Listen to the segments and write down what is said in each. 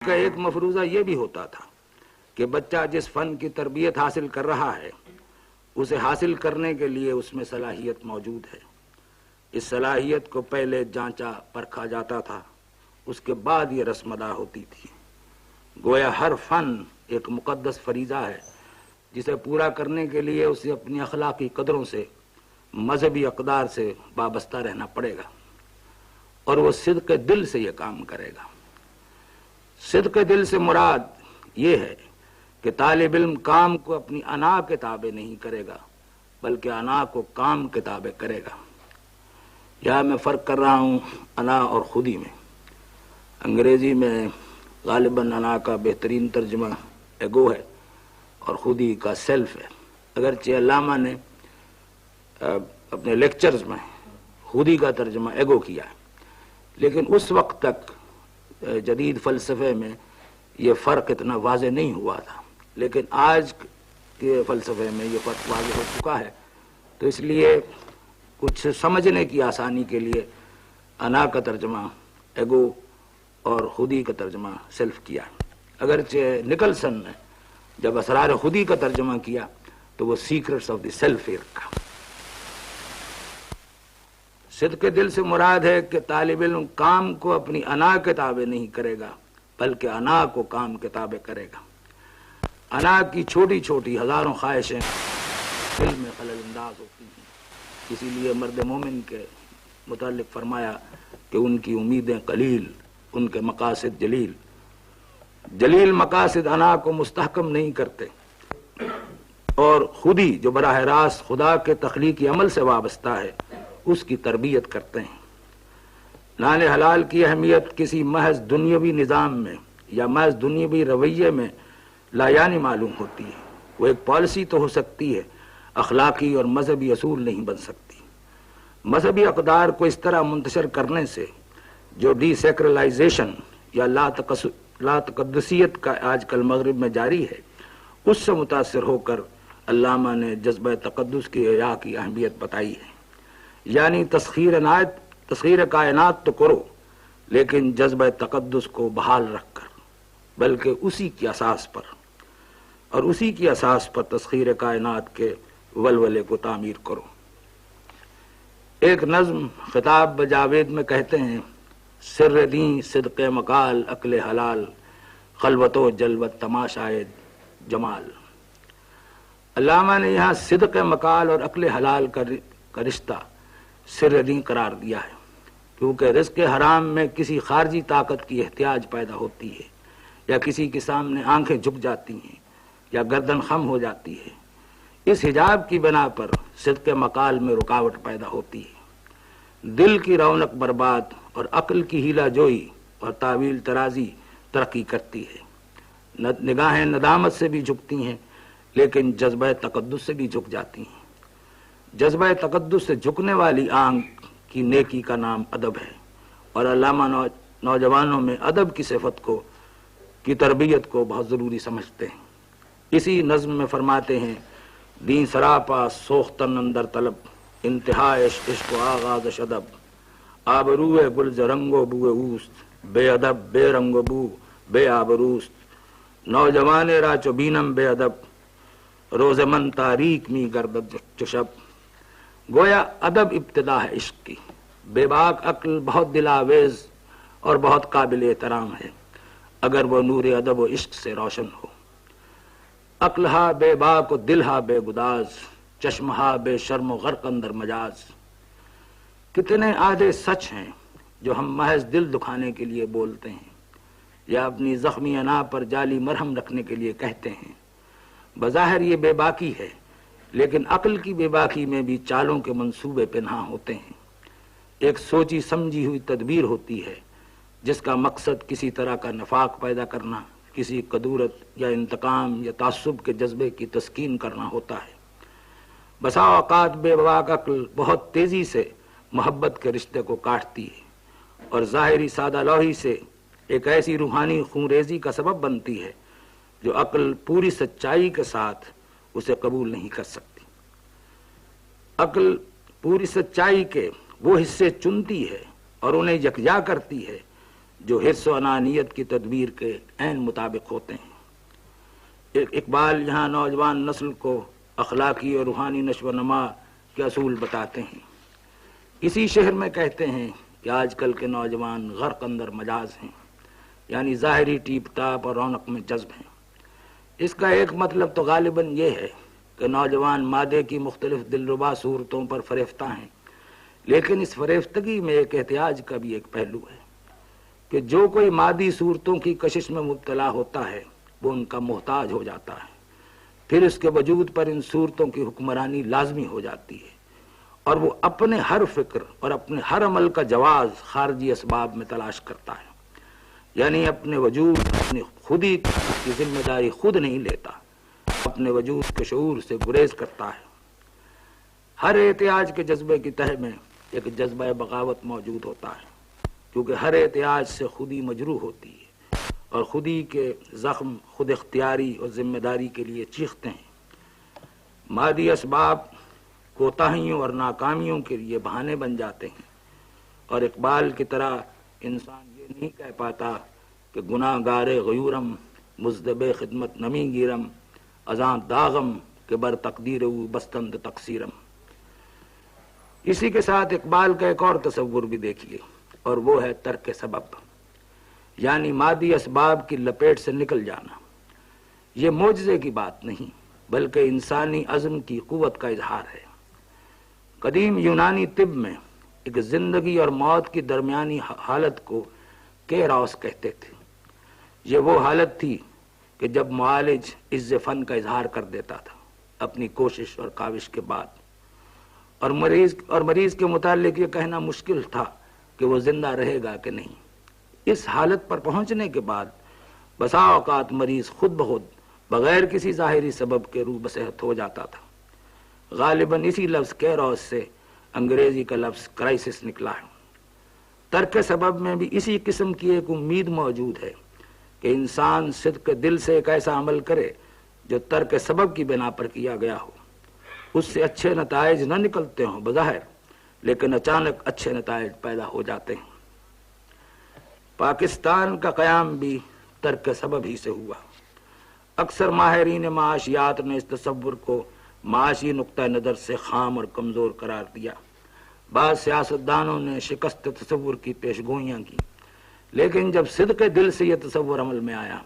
کا ایک مفروضہ یہ بھی ہوتا تھا کہ بچہ جس فن کی تربیت حاصل کر رہا ہے اسے حاصل کرنے کے لیے اس میں صلاحیت موجود ہے. اس صلاحیت کو پہلے جانچا پرکھا جاتا تھا، اس کے بعد یہ رسم ادا ہوتی تھی. گویا ہر فن ایک مقدس فریضہ ہے جسے پورا کرنے کے لیے اسے اپنی اخلاقی قدروں سے، مذہبی اقدار سے وابستہ رہنا پڑے گا، اور وہ صدق دل سے یہ کام کرے گا. صدق دل سے مراد یہ ہے کہ طالب علم کام کو اپنی انا کے تابع نہیں کرے گا بلکہ انا کو کام کے تابع کرے گا. یہاں میں فرق کر رہا ہوں انا اور خودی میں. انگریزی میں غالباً انا کا بہترین ترجمہ ایگو ہے اور خودی کا سیلف ہے. اگرچہ علامہ نے اپنے لیکچرز میں خودی کا ترجمہ ایگو کیا ہے، لیکن اس وقت تک جدید فلسفے میں یہ فرق اتنا واضح نہیں ہوا تھا، لیکن آج کے فلسفے میں یہ فرق واضح ہو چکا ہے. تو اس لیے کچھ سمجھنے کی آسانی کے لیے انا کا ترجمہ ایگو اور خودی کا ترجمہ سیلف کیا. اگرچہ نکلسن نے جب اسرار خودی کا ترجمہ کیا تو وہ سیکرٹس آف دی سیلف رکھا. صدق دل سے مراد ہے کہ طالب علم کام کو اپنی انا کے تابع نہیں کرے گا بلکہ انا کو کام کے تابع کرے گا. انا کی چھوٹی چھوٹی ہزاروں خواہشیں دل میں خلل انداز ہوتی ہیں. اسی لیے مرد مومن کے متعلق فرمایا کہ ان کی امیدیں قلیل، ان کے مقاصد جلیل. جلیل مقاصد انا کو مستحکم نہیں کرتے، اور خودی جو براہ راست خدا کے تخلیقی عمل سے وابستہ ہے اس کی تربیت کرتے ہیں. نان حلال کی اہمیت کسی محض دنیاوی نظام میں یا محض دنیاوی رویے میں لایعنی معلوم ہوتی ہے. وہ ایک پالیسی تو ہو سکتی ہے، اخلاقی اور مذہبی اصول نہیں بن سکتی. مذہبی اقدار کو اس طرح منتشر کرنے سے جو ڈی سیکرلائزیشن یا لا تقدسیت کا آج کل مغرب میں جاری ہے، اس سے متاثر ہو کر علامہ نے جذبہ تقدس کی احیاء کی اہمیت بتائی ہے. یعنی تسخیر کائنات تو کرو لیکن جذبہ تقدس کو بحال رکھ کر، بلکہ اسی کی اساس پر، اور اسی کی اساس پر تسخیر کائنات کے ولولے کو تعمیر کرو. ایک نظم خطاب بجاوید میں کہتے ہیں: سر دین صدق مقال عقل حلال، خلوت و جلوت تماشائے جمال. علامہ نے یہاں صدق مقال اور عقل حلال کا رشتہ سر دین قرار دیا ہے، کیونکہ رزق حرام میں کسی خارجی طاقت کی احتیاج پیدا ہوتی ہے، یا کسی کے سامنے آنکھیں جھک جاتی ہیں یا گردن خم ہو جاتی ہے. اس حجاب کی بنا پر صدق مقال میں رکاوٹ پیدا ہوتی ہے. دل کی رونق برباد اور عقل کی ہیلا جوئی اور تعویل ترازی ترقی کرتی ہے. نگاہیں ندامت سے بھی جھکتی ہیں لیکن جذبہ تقدس سے بھی جھک جاتی ہیں. جذبہ تقدس سے جھکنے والی آنکھ کی نیکی کا نام ادب ہے، اور علامہ نوجوانوں میں ادب کی صفت کی تربیت کو بہت ضروری سمجھتے ہیں. اسی نظم میں فرماتے ہیں: دین سراپا سوختن اندر طلب، انتہا عشق و آغاز ادب، آبروئے گل ز رنگ و بو اوست، بے ادب بے رنگ و بو بے آبروست. نوجوان را چو بینم بے ادب، روز من تاریک می گردد چشب. گویا ادب ابتدا ہے عشق کی. بے باک عقل بہت دلاویز اور بہت قابل احترام ہے اگر وہ نور ادب و عشق سے روشن ہو. عقل ہا بے باک و دل ہا بے گداز، چشم ہا بے شرم و غرق اندر مجاز. کتنے آدھے سچ ہیں جو ہم محض دل دکھانے کے لیے بولتے ہیں یا اپنی زخمی انا پر جعلی مرہم رکھنے کے لیے کہتے ہیں. بظاہر یہ بے باکی ہے، لیکن عقل کی بے باکی میں بھی چالوں کے منصوبے پنہاں ہوتے ہیں. ایک سوچی سمجھی ہوئی تدبیر ہوتی ہے جس کا مقصد کسی طرح کا نفاق پیدا کرنا، کسی قدورت یا انتقام یا تعصب کے جذبے کی تسکین کرنا ہوتا ہے. بسا اوقات بے باک عقل بہت تیزی سے محبت کے رشتے کو کاٹتی ہے اور ظاہری سادہ لوحی سے ایک ایسی روحانی خونریزی کا سبب بنتی ہے جو عقل پوری سچائی کے ساتھ اسے قبول نہیں کر سکتی. عقل پوری سچائی کے وہ حصے چنتی ہے اور انہیں یکجا کرتی ہے جو حرص و انانیت کی تدبیر کے عین مطابق ہوتے ہیں۔ اقبال یہاں نوجوان نسل کو اخلاقی اور روحانی نشو و نما کے اصول بتاتے ہیں۔ اسی شہر میں کہتے ہیں کہ آج کل کے نوجوان غرق اندر مجاز ہیں، یعنی ظاہری ٹیپ ٹاپ اور رونق میں جذب ہیں۔ اس کا ایک مطلب تو غالباً یہ ہے کہ نوجوان مادے کی مختلف دلربا صورتوں پر فریفتہ ہیں، لیکن اس فریفتگی میں ایک احتیاج کا بھی ایک پہلو ہے کہ جو کوئی مادی صورتوں کی کشش میں مبتلا ہوتا ہے وہ ان کا محتاج ہو جاتا ہے، پھر اس کے وجود پر ان صورتوں کی حکمرانی لازمی ہو جاتی ہے، اور وہ اپنے ہر فکر اور اپنے ہر عمل کا جواز خارجی اسباب میں تلاش کرتا ہے، یعنی اپنے وجود اپنی خودی کی ذمہ داری خود نہیں لیتا، اپنے وجود کے شعور سے گریز کرتا ہے۔ ہر احتیاج کے جذبے کی تہہ میں ایک جذبہ بغاوت موجود ہوتا ہے، کیونکہ ہر احتیاج سے خودی مجروح ہوتی ہے اور خودی کے زخم خود اختیاری اور ذمہ داری کے لیے چیختے ہیں۔ مادی اسباب کوتاہیوں اور ناکامیوں کے لیے بہانے بن جاتے ہیں، اور اقبال کی طرح انسان یہ نہیں کہہ پاتا کہ گناہ گار غیورم مزدب خدمت نمی گیرم ازاں داغم کہ بر تقدیر او بستند تقصیرم۔ اسی کے ساتھ اقبال کا ایک اور تصور بھی دیکھیے، اور وہ ہے ترک سبب، یعنی مادی اسباب کی لپیٹ سے نکل جانا۔ یہ معجزے کی بات نہیں بلکہ انسانی عزم کی قوت کا اظہار ہے۔ قدیم یونانی طب میں ایک زندگی اور موت کی درمیانی حالت کو کیراس کہتے تھے۔ یہ وہ حالت تھی کہ جب معالج عز فن کا اظہار کر دیتا تھا اپنی کوشش اور کاوش کے بعد، اور مریض کے متعلق یہ کہنا مشکل تھا کہ وہ زندہ رہے گا کہ نہیں۔ اس حالت پر پہنچنے کے بعد بسا اوقات مریض خود بخود بغیر کسی ظاہری سبب کے روح بصحت ہو جاتا تھا۔ غالباً اسی لفظ کیروس سے انگریزی کا لفظ کرائسس نکلا ہے۔ ترک سبب میں بھی اسی قسم کی ایک امید موجود ہے کہ انسان صدق دل سے ایک ایسا عمل کرے جو ترک سبب کی بنا پر کیا گیا ہو۔ اس سے اچھے نتائج نہ نکلتے ہوں بظاہر، لیکن اچانک اچھے نتائج پیدا ہو جاتے ہیں۔ پاکستان کا قیام بھی ترک سبب ہی سے ہوا۔ اکثر ماہرین معاشیات نے اس تصور کو معاشی نقطہ نظر سے خام اور کمزور قرار دیا۔ بعض سیاستدانوں نے شکست تصور کی پیشگوئیاں کی، لیکن جب صدق دل سے یہ تصور عمل میں آیا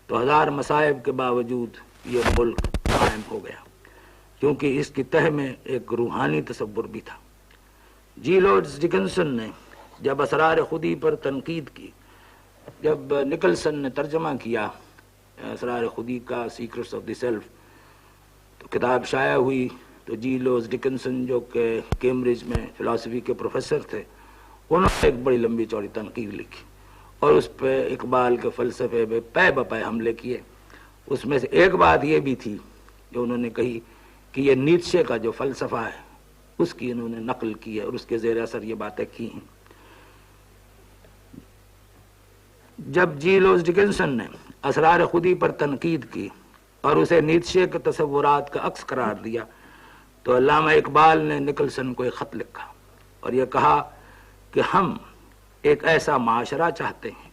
تو ہزار مصائب کے باوجود یہ ملک قائم ہو گیا، کیونکہ اس کی تہ میں ایک روحانی تصور بھی تھا۔ جی لارڈ ڈکنسن نے جب اسرار خودی پر تنقید کی، جب نکلسن نے ترجمہ کیا اسرار خودی کا سیکرٹس آف دی سیلف، تو کتاب شائع ہوئی تو جی لارڈ ڈکنسن جو کہ کیمبرج میں فلسفی کے پروفیسر تھے، انہوں نے ایک بڑی لمبی چوڑی تنقید لکھی اور اس پہ اقبال کے فلسفے پہ پے بپے حملے کیے۔ اس میں سے ایک بات یہ بھی تھی جو انہوں نے کہی کہ یہ نیتشے کا جو فلسفہ ہے اس کی انہوں نے نقل کی ہے اور اس کے زیر اثر یہ باتیں کی ہیں۔ جب جی لارڈ ڈکنسن نے اسرار خودی پر تنقید کی اور اسے نیتشے کے تصورات کا عکس قرار دیا تو علامہ اقبال نے نکلسن کو ایک خط لکھا اور یہ کہا کہ ہم ایک ایسا معاشرہ چاہتے ہیں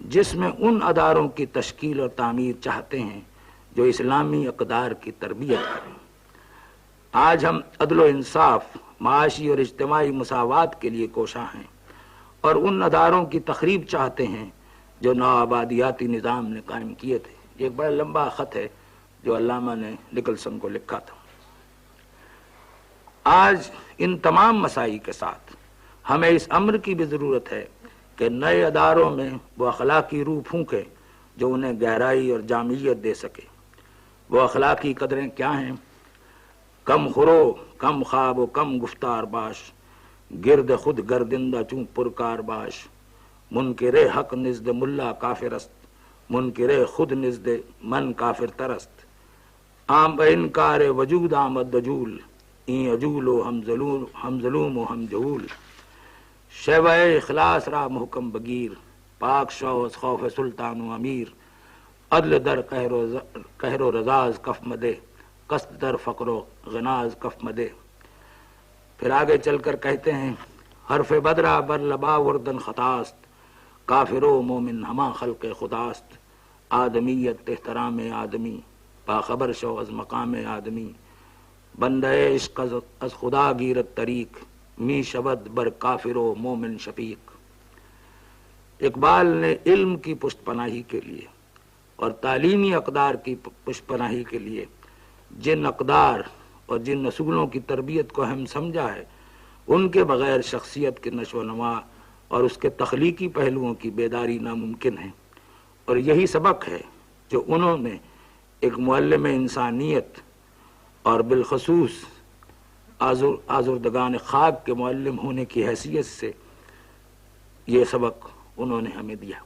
جس میں ان اداروں کی تشکیل اور تعمیر چاہتے ہیں جو اسلامی اقدار کی تربیت کریں۔ آج ہم عدل و انصاف، معاشی اور اجتماعی مساوات کے لیے کوشاں ہیں، اور ان اداروں کی تخریب چاہتے ہیں جو نوآبادیاتی نظام نے قائم کیے تھے۔ یہ ایک بڑا لمبا خط ہے جو علامہ نے نکلسن کو لکھا تھا۔ آج ان تمام مسائل کے ساتھ ہمیں اس امر کی بھی ضرورت ہے کہ نئے اداروں میں وہ اخلاقی روح پھونکے جو انہیں گہرائی اور جامعیت دے سکے۔ وہ اخلاقی قدریں کیا ہیں؟ کم خرو، کم خواب و کم گفتار باش، گرد خود گردندہ چون پرکار باش، منکر حق نزد ملا کافر است، منکر خود نزد من کافر ترست، عام بہ انکار وجود آمد دجول، این عجول و ہم ظلوم و ہم جہول، شیوہ اخلاص را محکم بگیر، پاک شو از خوف سلطان و امیر، عدل در قہر و رزاز کف مدے، قصد در فقر و غناز کف مدے۔ پھر آگے چل کر کہتے ہیں حرف بدرا بر لبا وردن خطاست، کافر و مومن ہما خلق خداست، آدمیت احترام آدمی، باخبر شو از مقام آدمی، بندہ عشق از خدا گیرت طریق، می شبد بر کافر و مومن شفیق۔ اقبال نے علم کی پشت پناہی کے لیے اور تعلیمی اقدار کی پشت پناہی کے لیے جن اقدار اور جن اصولوں کی تربیت کو اہم سمجھا ہے، ان کے بغیر شخصیت کے نشو و نما اور اس کے تخلیقی پہلوؤں کی بیداری ناممکن ہے۔ اور یہی سبق ہے جو انہوں نے ایک معلم انسانیت اور بالخصوص آزردگان خاک کے معلم ہونے کی حیثیت سے یہ سبق انہوں نے ہمیں دیا۔